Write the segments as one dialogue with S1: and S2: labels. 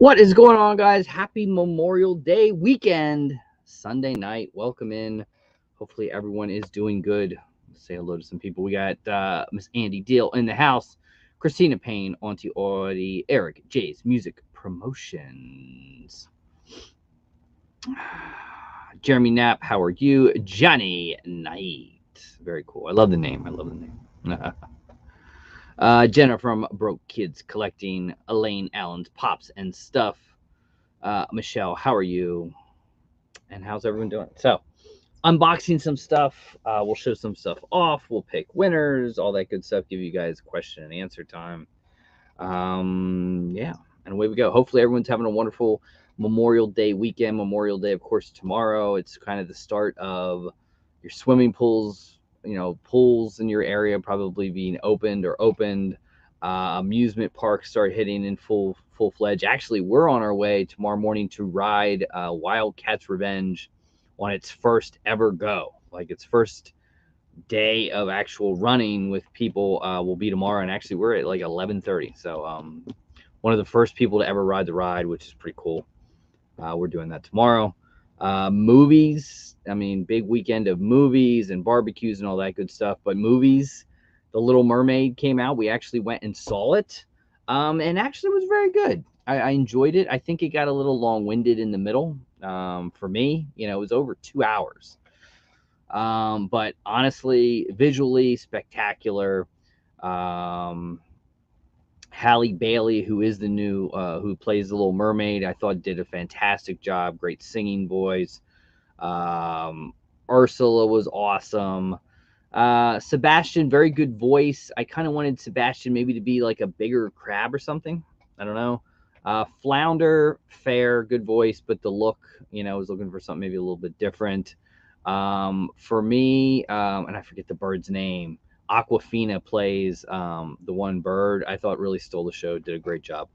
S1: What is going on, guys? Happy Memorial Day weekend, Sunday night. Welcome in. Hopefully, everyone is doing good. Let's say hello to some people. We got Miss Andy Deal in the house, Christina Payne, Auntie Audie, Eric J's Music Promotions, Jeremy Knapp. How are you? Johnny Knight. Very cool. I love the name. I love the name. Jenna from Broke Kids Collecting, Elaine Allen's Pops and Stuff. Michelle, how are you? And how's everyone doing? So, unboxing some stuff. We'll show some stuff off. We'll pick winners, all that good stuff. Give you guys question and answer time. Yeah, and away we go. Hopefully, everyone's having a wonderful Memorial Day weekend. Memorial Day, of course, tomorrow. It's kind of the start of your swimming pools. Pools in your area probably being opened or opened. Amusement parks start hitting in full fledged. Actually, we're on our way tomorrow morning to ride Wildcats Revenge on its first ever go. Like its first day of actual running with people will be tomorrow, and actually we're at like 11:30. So one of the first people to ever ride the ride, which is pretty cool. We're doing that tomorrow. Movies, I mean, big weekend of movies and barbecues and all that good stuff. But movies, The Little Mermaid came out. We actually went and saw it, and actually was very good. I enjoyed it. I think it got a little long-winded in the middle for me. It was over 2 hours. But honestly, visually spectacular. Halle Bailey, who is the new, who plays the Little Mermaid, I thought did a fantastic job. Great singing voice. Ursula was awesome. Sebastian, very good voice. I kind of wanted Sebastian maybe to be like a bigger crab or something. I don't know. Flounder, fair, good voice, but the look, I was looking for something maybe a little bit different. For me, and I forget the bird's name. Aquafina plays the one bird. I thought really stole the show, did a great job.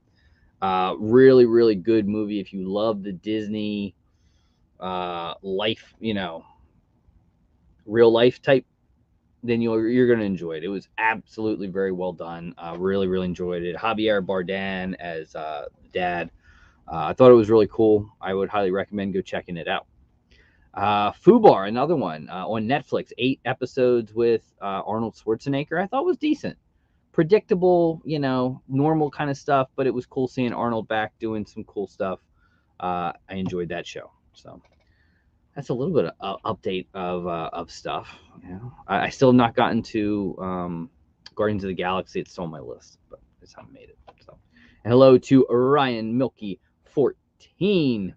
S1: Really, really good movie. If you love the Disney life, real life type, then you're going to enjoy it. It was absolutely very well done. Really, really enjoyed it. Javier Bardem as dad. I thought it was really cool. I would highly recommend go checking it out. Fubar, another one on Netflix, 8 episodes with Arnold Schwarzenegger. I thought was decent, predictable, normal kind of stuff, but it was cool seeing Arnold back doing some cool stuff. I enjoyed that show. So that's a little bit of update of stuff. I still have not gotten to Guardians of the Galaxy. It's still on my list, but I just haven't made it. So, and hello to Ryan Milky 14.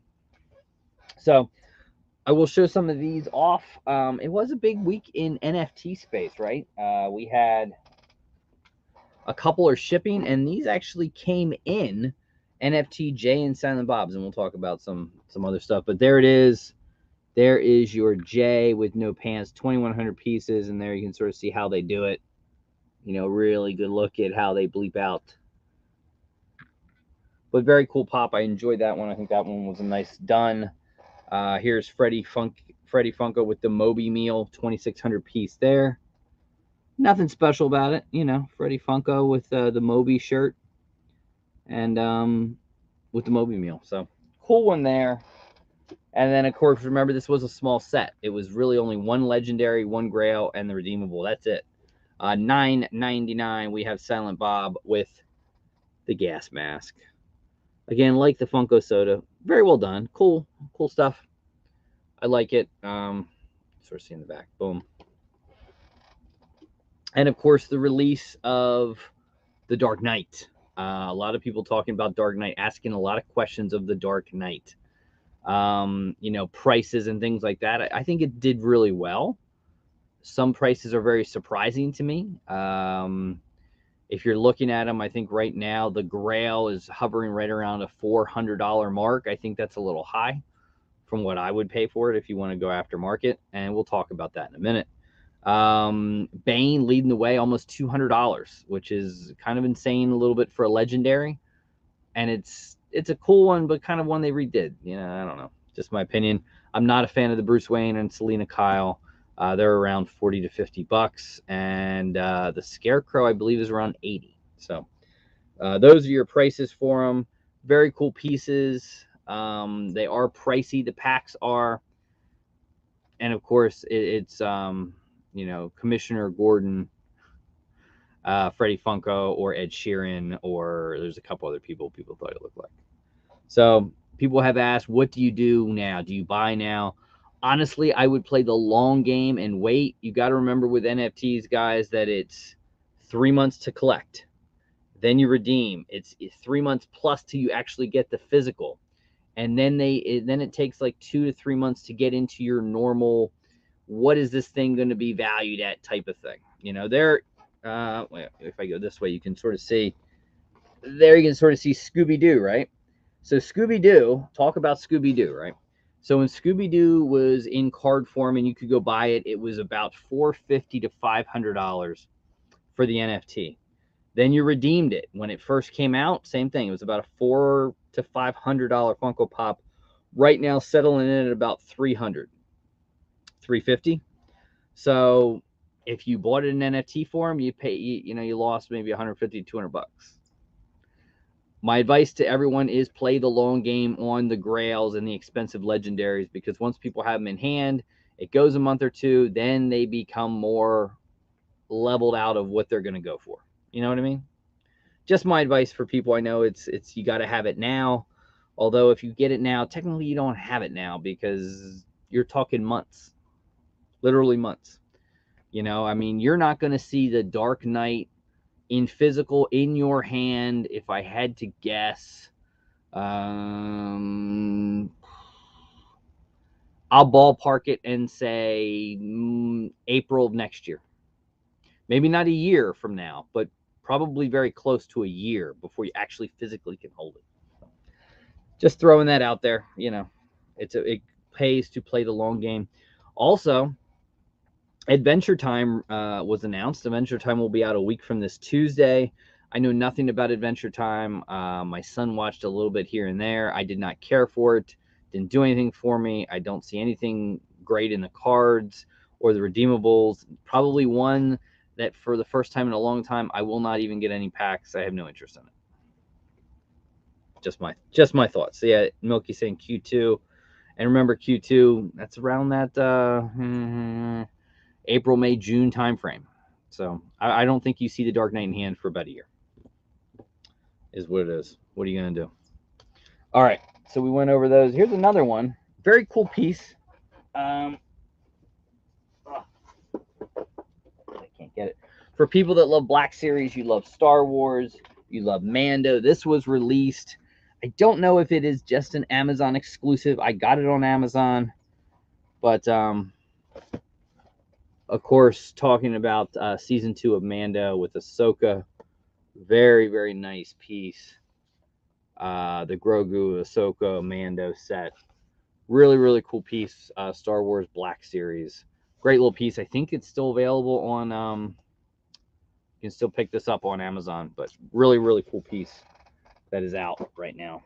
S1: So I will show some of these off. It was a big week in NFT space, right? We had a couple are shipping, and these actually came in NFT J and Silent Bob's, and we'll talk about some other stuff. But there it is. There is your J with no pants, 2,100 pieces, and there you can sort of see how they do it. Really good look at how they bleep out. But very cool pop. I enjoyed that one. I think that one was a nice done. Here's Freddie Funko with the Moby Meal, 2,600 piece there. Nothing special about it, Freddie Funko with the Moby shirt and with the Moby Meal. So cool one there. And then, of course, remember, this was a small set. It was really only one Legendary, one Grail, and the Redeemable. That's it. $9.99. We have Silent Bob with the gas mask. Again, like the Funko Soda. Very well done. Cool stuff. I like it. Sort of see in the back. Boom. And, of course, the release of The Dark Knight. A lot of people talking about Dark Knight, asking a lot of questions of The Dark Knight. Prices and things like that. I think it did really well. Some prices are very surprising to me. If you're looking at them, I think right now the Grail is hovering right around a $400 mark. I think that's a little high from what I would pay for it if you want to go after market, and we'll talk about that in a minute. Bane leading the way, almost $200, which is kind of insane a little bit for a Legendary, and it's a cool one, but kind of one they redid. I don't know. Just my opinion. I'm not a fan of the Bruce Wayne and Selena Kyle. They're around $40 to $50, and the Scarecrow, I believe, is around $80. So those are your prices for them. Very cool pieces. They are pricey. The packs are, and of course, it's Commissioner Gordon, Freddie Funko, or Ed Sheeran, or there's a couple other people thought it looked like. So people have asked, what do you do now? Do you buy now? Honestly, I would play the long game and wait. You got to remember with NFTs, guys, that it's 3 months to collect. Then you redeem. It's 3 months plus till you actually get the physical. And then it takes like 2 to 3 months to get into your normal, what is this thing going to be valued at type of thing. If I go this way, you can sort of see, there you can sort of see Scooby-Doo, right? So Scooby-Doo, talk about Scooby-Doo, right? So when Scooby-Doo was in card form and you could go buy it, it was about $450 to $500 for the NFT. Then you redeemed it. When it first came out, same thing. It was about a $400 to $500 Funko Pop. Right now, settling in at about $300, $350. So if you bought it in NFT form, you lost maybe $150 to $200. My advice to everyone is play the long game on the grails and the expensive legendaries, because once people have them in hand, it goes a month or two, then they become more leveled out of what they're going to go for. You know what I mean? Just my advice for people. I know it's you got to have it now. Although if you get it now, technically you don't have it now, because you're talking months, literally months. I mean, you're not going to see the Dark Knight in physical in your hand. If I had to guess, I'll ballpark it and say April of next year. Maybe not a year from now, but probably very close to a year before you actually physically can hold it. Just throwing that out there. It pays to play the long game. Also, Adventure Time was announced. Adventure Time will be out a week from this Tuesday. I know nothing about Adventure Time. My son watched a little bit here and there. I did not care for it. Didn't do anything for me. I don't see anything great in the cards or the redeemables. Probably one that for the first time in a long time, I will not even get any packs. I have no interest in it. Just my thoughts. So yeah, Milky saying Q2. And remember, Q2, that's around that April, May, June timeframe. So I don't think you see the Dark Knight in hand for about a year. Is what it is. What are you going to do? All right. So we went over those. Here's another one. Very cool piece. I can't get it. For people that love Black Series, you love Star Wars, you love Mando. This was released. I don't know if it is just an Amazon exclusive. I got it on Amazon. But, of course, talking about Season 2 of Mando with Ahsoka. Very, very nice piece. The Grogu, Ahsoka, Mando set. Really, really cool piece. Star Wars Black Series. Great little piece. I think it's still available on... you can still pick this up on Amazon. But really, really cool piece that is out right now.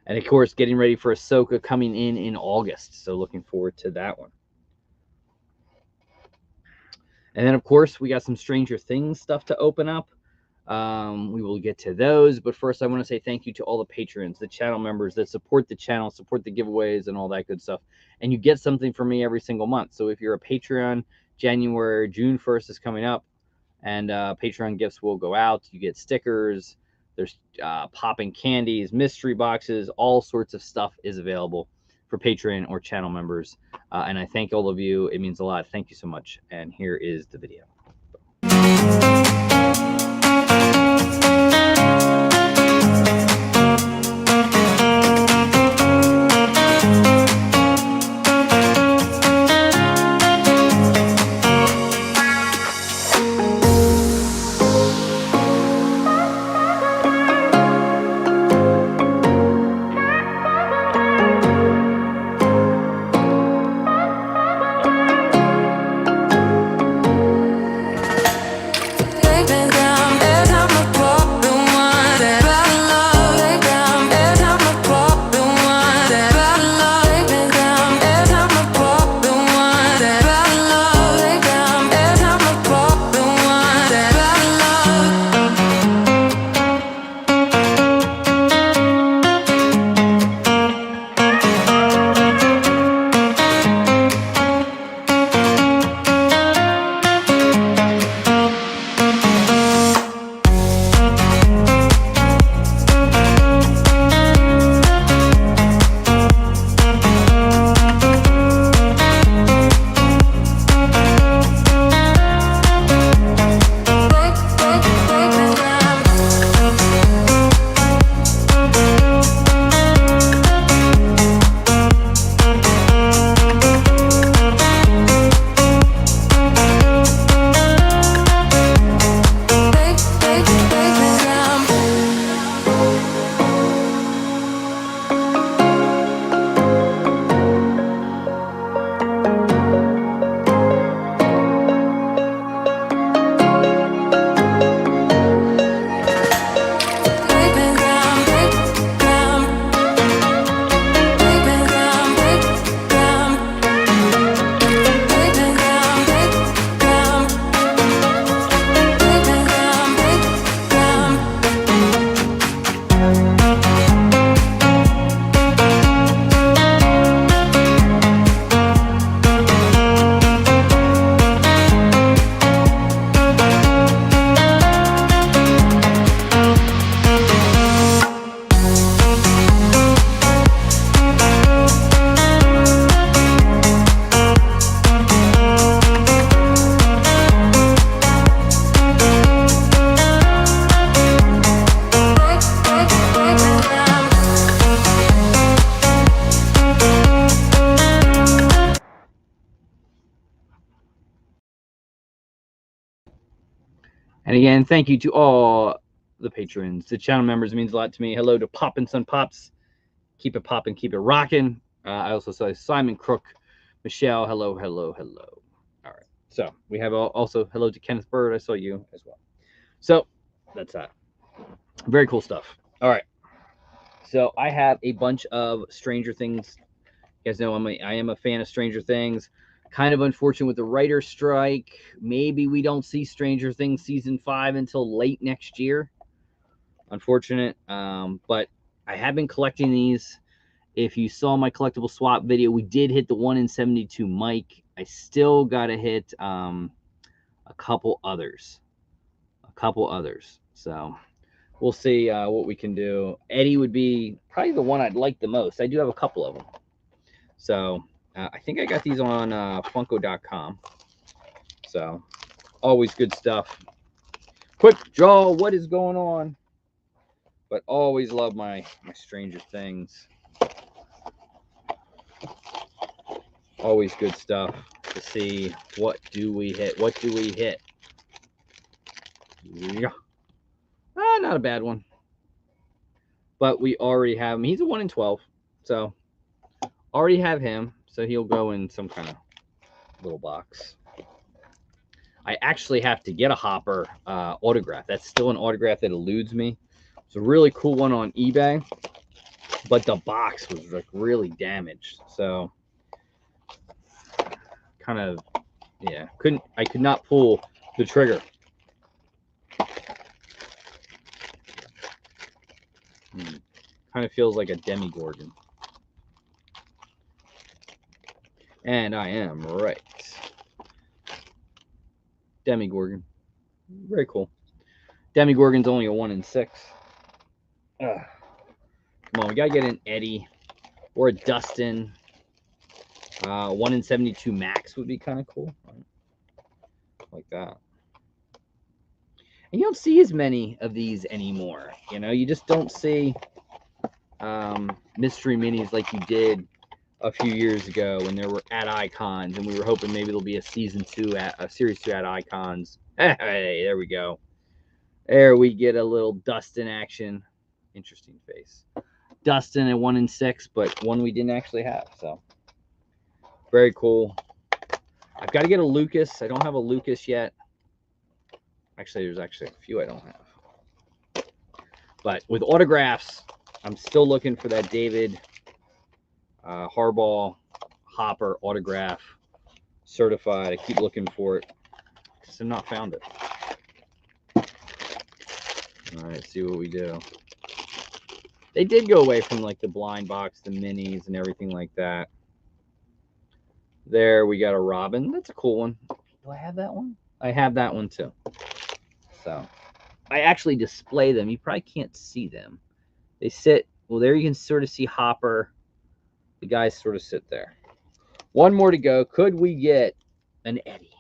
S1: And, of course, getting ready for Ahsoka coming in August. So looking forward to that one. And then, of course, we got some Stranger Things stuff to open up. We will get to those. But first, I want to say thank you to all the patrons, the channel members that support the channel, support the giveaways, and all that good stuff. And you get something from me every single month. So if you're a Patreon, June 1st is coming up, and Patreon gifts will go out. You get stickers. There's popping candies, mystery boxes, all sorts of stuff is available for Patreon or channel members. And I thank all of you. It means a lot. Thank you so much. And here is the video. And again, thank you to all the patrons, the channel members. It means a lot to me. Hello to Poppin' Son Pops. Keep it poppin', keep it rockin'. I also saw Simon Crook, Michelle. Hello, hello, hello. All right. So we have also hello to Kenneth Bird. I saw you as well. So that's that. Very cool stuff. All right. So I have a bunch of Stranger Things. You guys know I am a fan of Stranger Things. Kind of unfortunate with the writer's strike. Maybe we don't see Stranger Things season 5 until late next year. Unfortunate. But I have been collecting these. If you saw my collectible swap video, we did hit the 1 in 72 mic. I still got to hit a couple others. So we'll see what we can do. Eddie would be probably the one I'd like the most. I do have a couple of them. So I think I got these on Funko.com. So always good stuff. Quick draw, what is going on? But always love my Stranger Things. Always good stuff to see. What do we hit? What do we hit? Yeah. Not a bad one. But we already have him. He's a 1 in 12. So already have him. So he'll go in some kind of little box. I actually have to get a Hopper autograph. That's still an autograph that eludes me. It's a really cool one on eBay. But the box was like really damaged. So kind of, yeah, I could not pull the trigger. Kind of feels like a Demigorgon. And I am right. Demigorgon. Very cool. Demigorgon's only a 1 in 6. Come on, we gotta get an Eddie or a Dustin. 1 in 72 max would be kind of cool. Like that. And you don't see as many of these anymore. You know, you just don't see mystery minis like you did a few years ago when there were at Icons, and we were hoping maybe there'll be a series 2 at Icons. Hey, there we go. There we get a little Dustin action. Interesting face. Dustin at 1 in 6, but one we didn't actually have. So very cool. I've got to get a Lucas. I don't have a Lucas yet. Actually, there's actually a few I don't have. But with autographs, I'm still looking for that David Harbaugh Hopper autograph, certified. I keep looking for it because I've not found it. All right, see what we do. They did go away from like the blind box, the minis, and everything like that. There we got a Robin. That's a cool one. Do I have that one? I have that one too. So I actually display them. You probably can't see them. They sit, well, there you can sort of see Hopper. The guys sort of sit there. One more to go. Could we get an Eddie?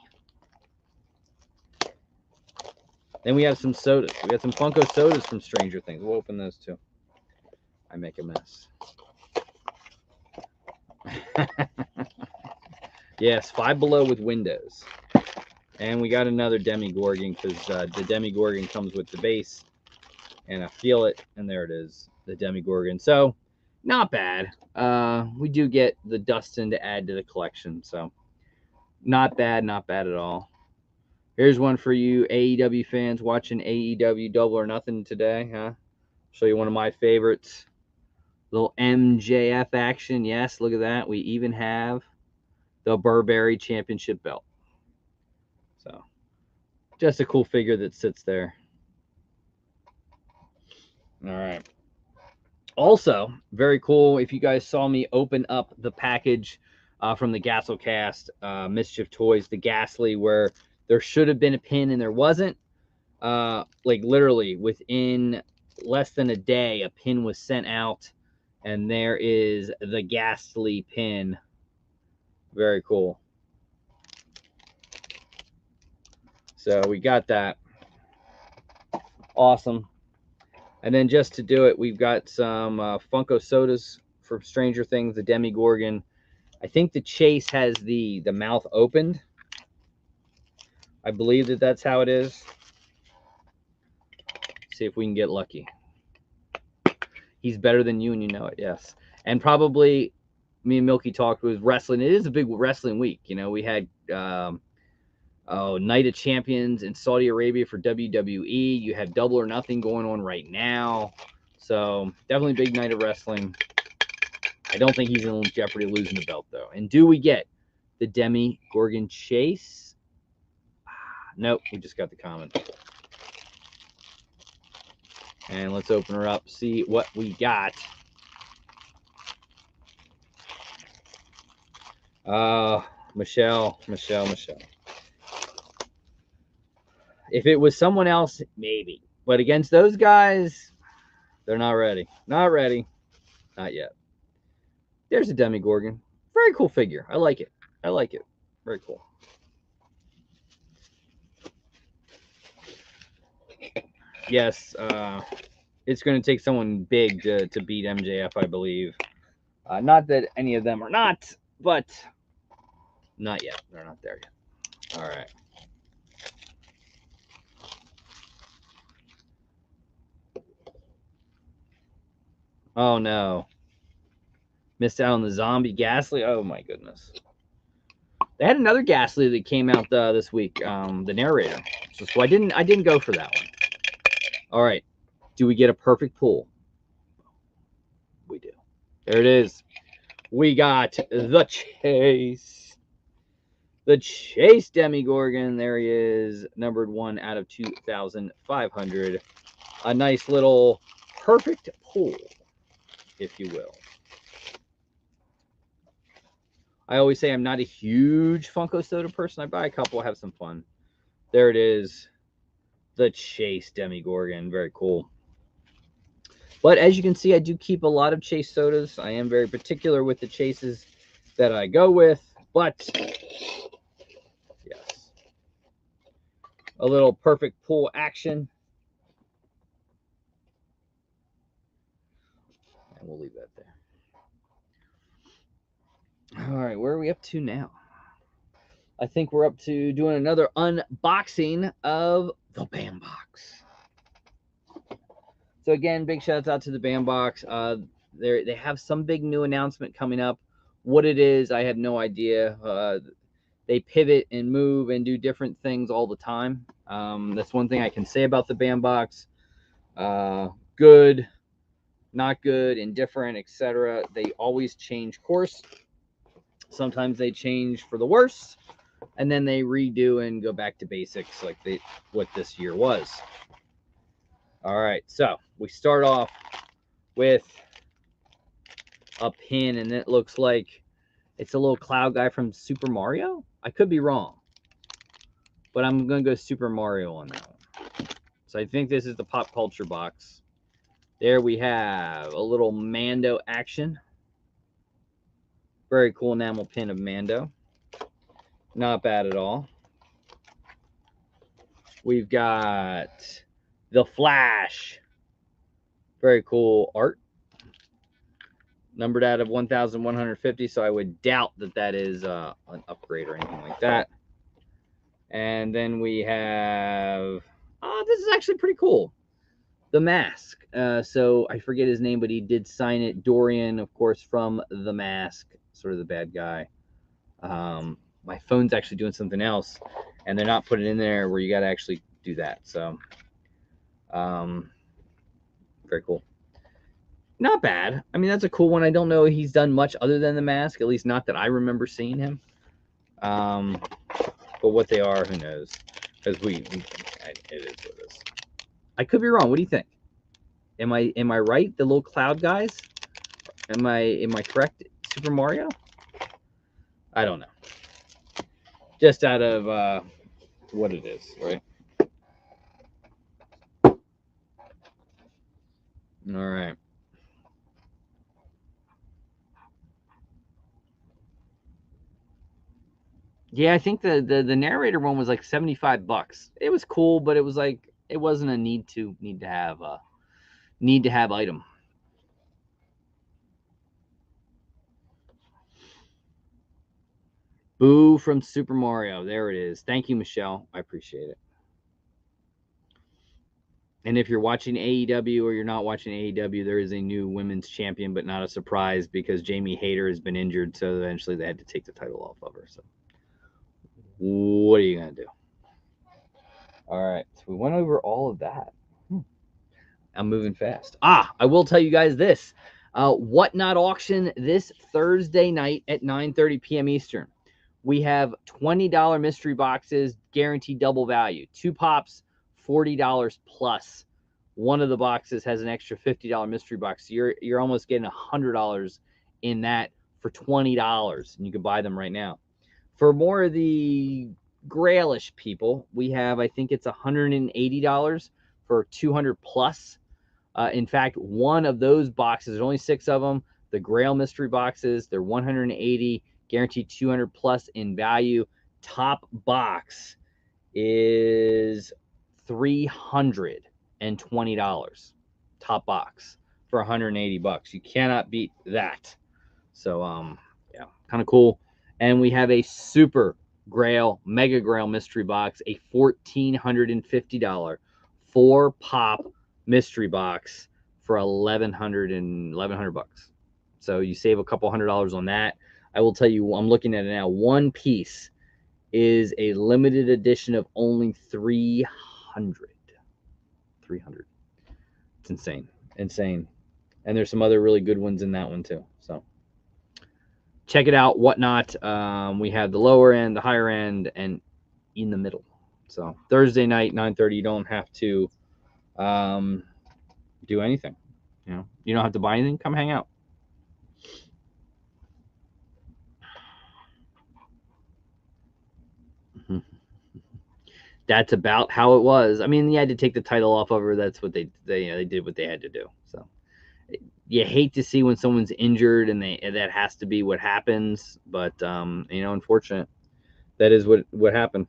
S1: Then we have some sodas. We got some Funko sodas from Stranger Things. We'll open those too. I make a mess. Yes, Five Below with windows. And we got another Demigorgon because the Demigorgon comes with the base. And I feel it. And there it is, the Demigorgon. So, not bad. We do get the Dustin to add to the collection. So, not bad at all. Here's one for you AEW fans watching AEW Double or Nothing today. Huh? Show you one of my favorites. Little MJF action. Yes, look at that. We even have the Burberry Championship belt. So, just a cool figure that sits there. All right. Also, very cool. If you guys saw me open up the package from the Gasselcast Mischief Toys, the Ghastly, where there should have been a pin and there wasn't. Like literally within less than a day, a pin was sent out, and there is the Ghastly pin. Very cool. So we got that. Awesome. And then just to do it, we've got some Funko sodas from Stranger Things, the Demigorgon. I think the Chase has the mouth opened. I believe that that's how it is. see if we can get lucky. He's better than you, and you know it. Yes, and probably me and Milky talked with wrestling. It is a big wrestling week. You know, we had Night of Champions in Saudi Arabia for WWE. You have Double or Nothing going on right now, so definitely big night of wrestling. I don't think he's in jeopardy of losing the belt though. And do we get the Demi Gorgon Chase? Nope, we just got the comment. And let's open her up, see what we got. Michelle. If it was someone else, maybe. But against those guys, they're not ready. Not ready. Not yet. There's a Demogorgon. Very cool figure. I like it. Very cool. Yes, it's going to take someone big to beat MJF, I believe. Not that any of them are not, but not yet. They're not there yet. All right. Oh, no. Missed out on the zombie Ghastly. Oh, my goodness. They had another Ghastly that came out this week, the narrator. So I didn't go for that one. All right. Do we get a perfect pull? We do. There it is. We got the Chase. The Chase Demogorgon. There he is. Numbered 1 out of 2,500. A nice little perfect pull, if you will. I always say I'm not a huge Funko soda person. I buy a couple, have some fun. There it is. The Chase Demogorgon. Very cool. But as you can see, I do keep a lot of Chase sodas. I am very particular with the Chases that I go with. But, yes. A little perfect pull action. And we'll leave that there. All right, where are we up to now? I think we're up to doing another unboxing of the BAM box. So again, big shouts out to the BAM box. They have some big new announcement coming up. What it is, I have no idea. They pivot and move and do different things all the time. That's one thing I can say about the BAM box. Good, not good, indifferent, etc. They always change course. Sometimes they change for the worse, and then they redo and go back to basics like what this year was. All right, so we start off with a pin, and it looks like it's a little cloud guy from Super Mario. I could be wrong, but I'm going to go Super Mario on that one. So I think this is the pop culture box. There we have a little Mando action. Very cool enamel pin of Mando. Not bad at all. We've got the Flash. Very cool art. Numbered out of 1,150, so I would doubt that that is an upgrade or anything like that. And then we have... Oh, this is actually pretty cool. The Mask. So I forget his name, but he did sign it. Dorian, of course, from The Mask. Sort of the bad guy. My phone's actually doing something else, and they're not putting it in there where you got to actually do that. So, very cool. Not bad. I mean, that's a cool one. I don't know he's done much other than The Mask, at least not that I remember seeing him. But what they are, who knows? Because it is what it is. I could be wrong. What do you think? Am I right? The little cloud guys? Am I correct? Super Mario? I don't know. Just out of what it is, right? All right. Yeah, I think the narrator one was like $75. It was cool, but it was like it wasn't a need to have item. Boo from Super Mario. There it is. Thank you, Michelle. I appreciate it. And if you're watching AEW or you're not watching AEW, there is a new women's champion, but not a surprise because Jamie Hayter has been injured, so eventually they had to take the title off of her. So, what are you going to do? All right, so we went over all of that. I'm moving fast. I will tell you guys this. Whatnot auction this Thursday night at 9:30 p.m. Eastern. We have $20 mystery boxes, guaranteed double value. 2 pops, $40 plus. One of the boxes has an extra $50 mystery box. So you're almost getting $100 in that for $20, and you can buy them right now. For more of the grailish people, we have, I think it's $180 for 200 plus. In fact, one of those boxes, there's only 6 of them, the Grail mystery boxes, they're 180, guaranteed 200 plus in value. Top box is $320. Top box for 180 bucks. You cannot beat that. So yeah, kind of cool. And we have a super Grail, Mega Grail mystery box, a $1,450 4 pop mystery box for 1,100 bucks. So you save a couple $100 on that. I will tell you, I'm looking at it now. One piece is a limited edition of only 300. 300. It's insane. Insane. And there's some other really good ones in that one too. So check it out. Whatnot. We have the lower end, the higher end, and in the middle. So Thursday night, 9:30. You don't have to do anything. You don't have to buy anything. Come hang out. That's about how it was. I mean, you had to take the title off of her. That's what they did what they had to do. So you hate to see when someone's injured and that has to be what happens. But unfortunate. That is what happened.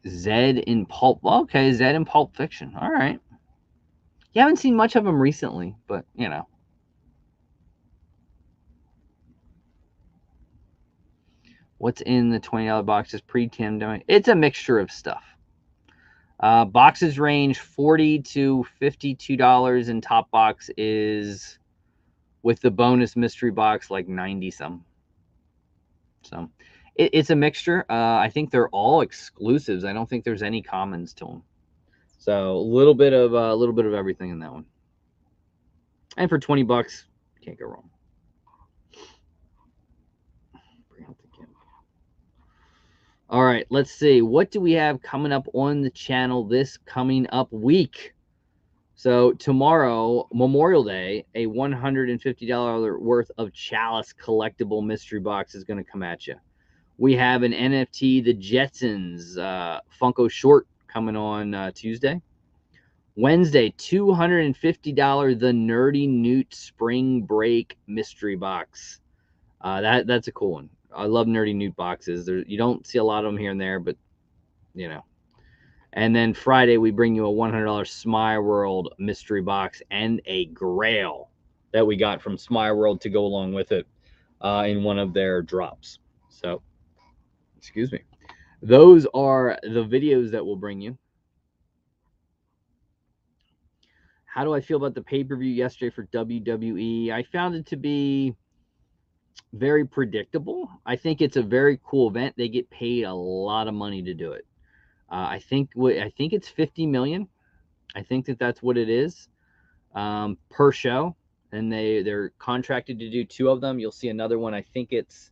S1: Zed in Pulp. Okay, Zed in Pulp Fiction. All right. You haven't seen much of him recently, but What's in the $20 boxes pre-pandemic? It's a mixture of stuff. Boxes range $40 to $52, and top box is, with the bonus mystery box, like 90 some. So it's a mixture. I think they're all exclusives. I don't think there's any commons to them. So a little bit of everything in that one. And for 20 bucks, can't go wrong. All right, let's see. What do we have coming up on the channel this coming up week? So tomorrow, Memorial Day, a $150 worth of Chalice collectible mystery box is going to come at you. We have an NFT, the Jetsons Funko short coming on Tuesday. Wednesday, $250, the Nerdy Newt Spring Break mystery box. That's a cool one. I love Nerdy Newt boxes. You don't see a lot of them here and there, but And then Friday, we bring you a $100 Smile World mystery box and a Grail that we got from Smile World to go along with it in one of their drops. So, excuse me. Those are the videos that we'll bring you. How do I feel about the pay-per-view yesterday for WWE? I found it to be very predictable. I think it's a very cool event. They get paid a lot of money to do it. I think it's $50 million. I think that's what it is per show, and they're contracted to do 2 of them. You'll see another one. I think it's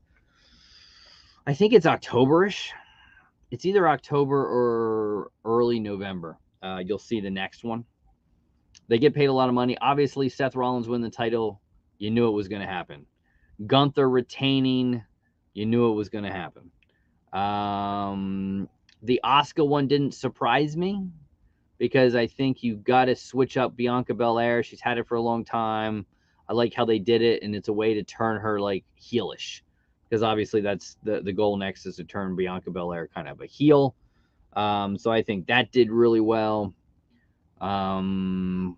S1: Octoberish. It's either October or early November. You'll see the next one. They get paid a lot of money. Obviously, Seth Rollins win the title. You knew it was going to happen. Gunther retaining. You knew it was going to happen. The Asuka one didn't surprise me because I think you've got to switch up Bianca Belair. She's had it for a long time. I like how they did it, and it's a way to turn her like heelish, because obviously that's the goal next is to turn Bianca Belair kind of a heel. So I think that did really well. Other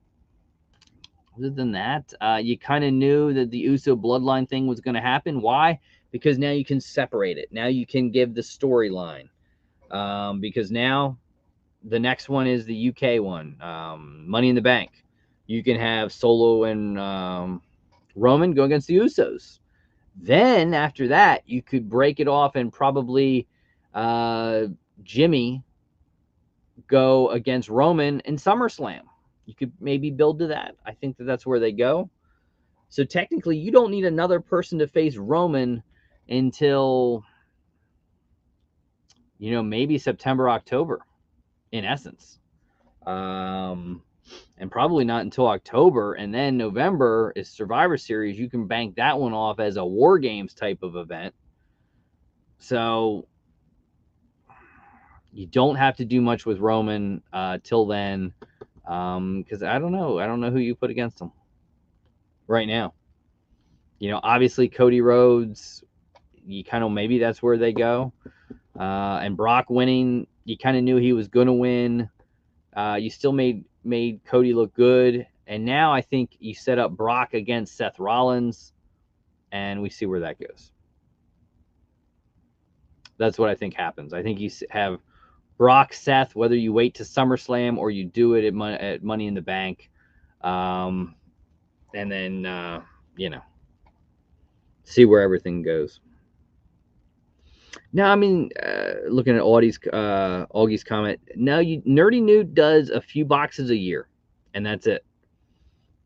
S1: than that, you kind of knew that the Uso bloodline thing was going to happen. Why? because now you can separate it. Now you can give the storyline, because now the next one is the UK one, Money in the Bank. You can have Solo and Roman go against the Usos. Then after that, you could break it off and probably Jimmy go against Roman in SummerSlam. You could maybe build to that. I think that that's where they go. So technically, you don't need another person to face Roman until, maybe September, October, in essence. And probably not until October. And then November is Survivor Series. You can bank that one off as a War Games type of event. So you don't have to do much with Roman till then, because I don't know. I don't know who you put against him right now. Obviously Cody Rhodes, you kind of, maybe that's where they go. And Brock winning, you kind of knew he was going to win. You still made Cody look good. And now I think you set up Brock against Seth Rollins, and we see where that goes. That's what I think happens. I think you have Brock, Seth, whether you wait to SummerSlam or you do it at Money in the Bank. And then, see where everything goes. Now, I mean, looking at Augie's comment, now Nerdy Newt does a few boxes a year, and that's it.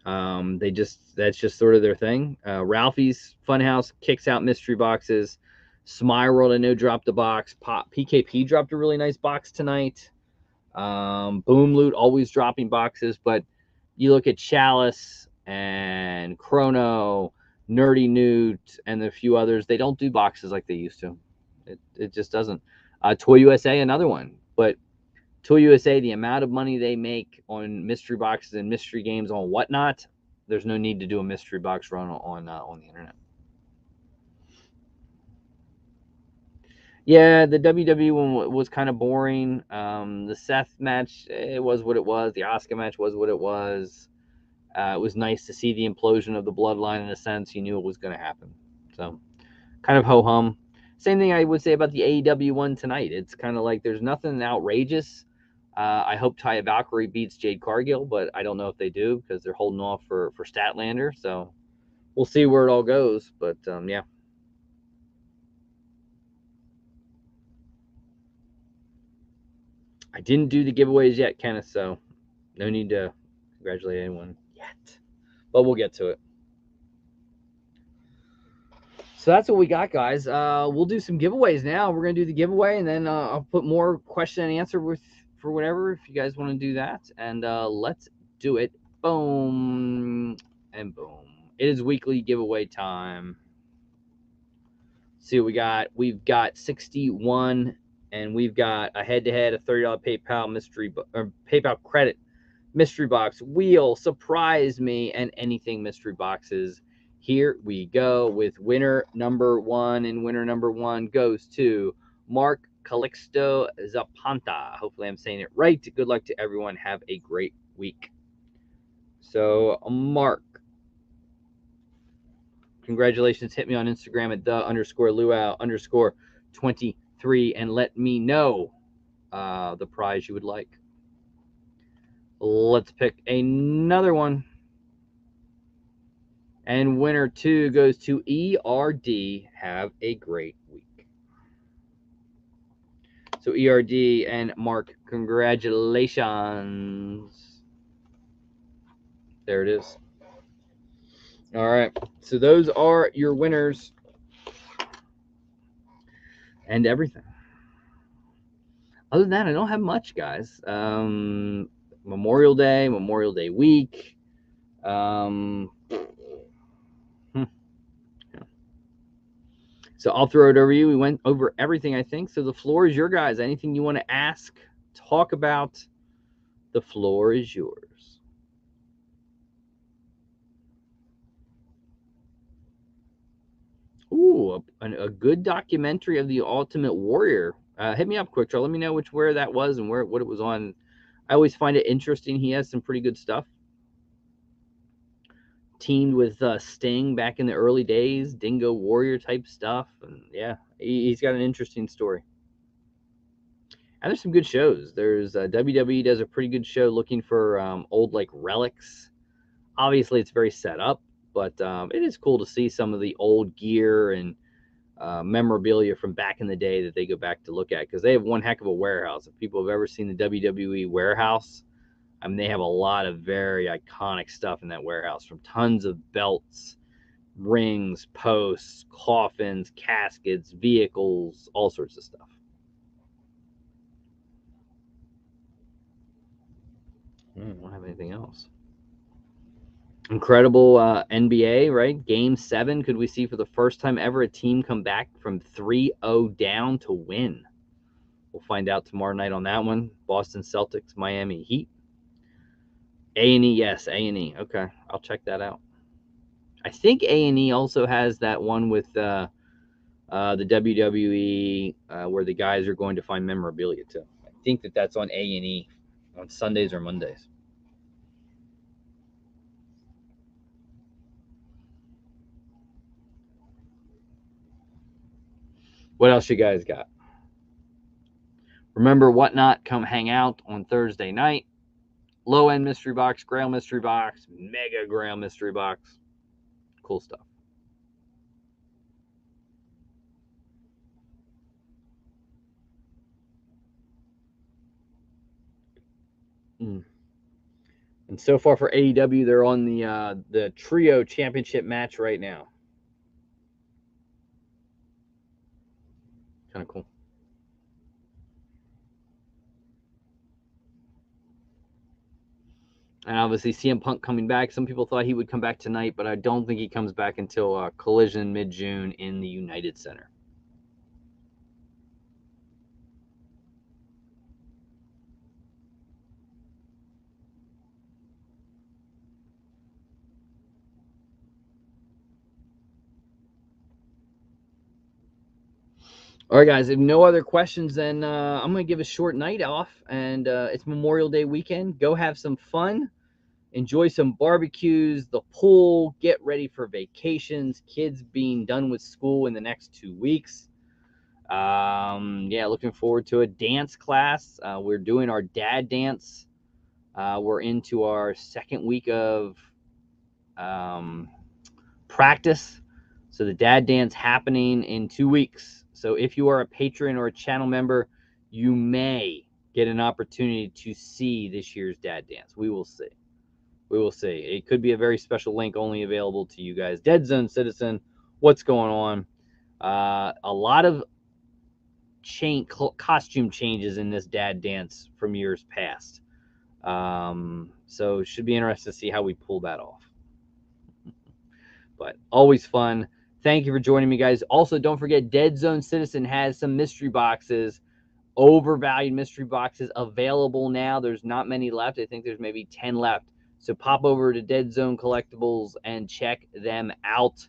S1: That's just sort of their thing. Ralphie's Funhouse kicks out mystery boxes. Smile World, I know, dropped a box. PKP dropped a really nice box tonight. Boom Loot always dropping boxes, but you look at Chalice and Chrono, Nerdy Newt, and a few others, they don't do boxes like they used to. It just doesn't. Toy USA, another one. But Toy USA, the amount of money they make on mystery boxes and mystery games on whatnot, there's no need to do a mystery box run on the internet. Yeah, the WWE one was kind of boring. The Seth match, it was what it was. The Asuka match was what it was. It was nice to see the implosion of the bloodline in a sense. You knew it was going to happen. So, kind of ho-hum. Same thing I would say about the AEW one tonight. It's kind of like there's nothing outrageous. I hope Taya Valkyrie beats Jade Cargill, but I don't know if they do because they're holding off for Statlander. So we'll see where it all goes. But yeah. I didn't do the giveaways yet, Kenneth, so no need to congratulate anyone yet. But we'll get to it. So that's what we got, guys. We'll do some giveaways now. We're going to do the giveaway, and then I'll put more question and answer for whatever, if you guys want to do that. And let's do it. Boom. And boom. It is weekly giveaway time. See what we got. We've got 61, and we've got a head-to-head, a $30 PayPal mystery or PayPal credit mystery box, wheel, surprise me, and anything mystery boxes. Here we go with winner number one, and winner number one goes to Mark Calixto Zapanta. Hopefully I'm saying it right. Good luck to everyone. Have a great week. So, Mark, congratulations. Hit me on Instagram at the_Luau_23 and let me know the prize you would like. Let's pick another one. And winner two goes to ERD. Have a great week. So ERD and Mark, congratulations. There it is. All right. So those are your winners and everything. Other than that, I don't have much, guys. Memorial Day week. So I'll throw it over you. We went over everything, I think. So the floor is your guys. Anything you want to ask, talk about, the floor is yours. Ooh, a good documentary of the Ultimate Warrior. Hit me up, Quick Draw. Let me know where that was and what it was on. I always find it interesting. He has some pretty good stuff. teamed with Sting back in the early days, Dingo Warrior type stuff. And yeah, he's got an interesting story. And there's some good shows. There's WWE does a pretty good show looking for old like relics. Obviously, it's very set up, but it is cool to see some of the old gear and memorabilia from back in the day that they go back to look at, because they have one heck of a warehouse. If people have ever seen the WWE warehouse, I mean, they have a lot of very iconic stuff in that warehouse, from tons of belts, rings, posts, coffins, caskets, vehicles, all sorts of stuff. I don't have anything else. Incredible NBA, right? Game 7. Could we see for the first time ever a team come back from 3-0 down to win? We'll find out tomorrow night on that one. Boston Celtics, Miami Heat. A&E, yes, A&E. Okay, I'll check that out. I think A&E also has that one with the WWE where the guys are going to find memorabilia too. I think that's on A&E on Sundays or Mondays. What else you guys got? Remember, Whatnot, come hang out on Thursday night. Low end mystery box, Grail mystery box, mega Grail mystery box. Cool stuff. And so far for AEW, they're on the trio championship match right now. Kind of cool. And obviously CM Punk coming back. Some people thought he would come back tonight, but I don't think he comes back until Collision mid-June in the United Center. All right, guys, if no other questions, then I'm going to give a short night off, and it's Memorial Day weekend. Go have some fun. Enjoy some barbecues, the pool, get ready for vacations, kids being done with school in the next 2 weeks. Yeah, looking forward to a dance class. We're doing our dad dance. We're into our second week of practice. So the dad dance happening in 2 weeks. So if you are a patron or a channel member, you may get an opportunity to see this year's dad dance. We will see. We will see. It could be a very special link only available to you guys. Dead Zone Citizen, what's going on? A lot of costume changes in this dad dance from years past. So it should be interesting to see how we pull that off. But always fun. Thank you for joining me, guys. Also, don't forget, Dead Zone Citizen has some mystery boxes, overvalued mystery boxes available now. There's not many left. I think there's maybe 10 left. So pop over to Dead Zone Collectibles and check them out.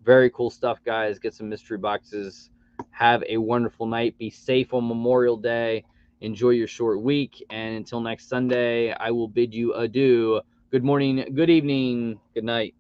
S1: Very cool stuff, guys. Get some mystery boxes. Have a wonderful night. Be safe on Memorial Day. Enjoy your short week. And until next Sunday, I will bid you adieu. Good morning, good evening, good night.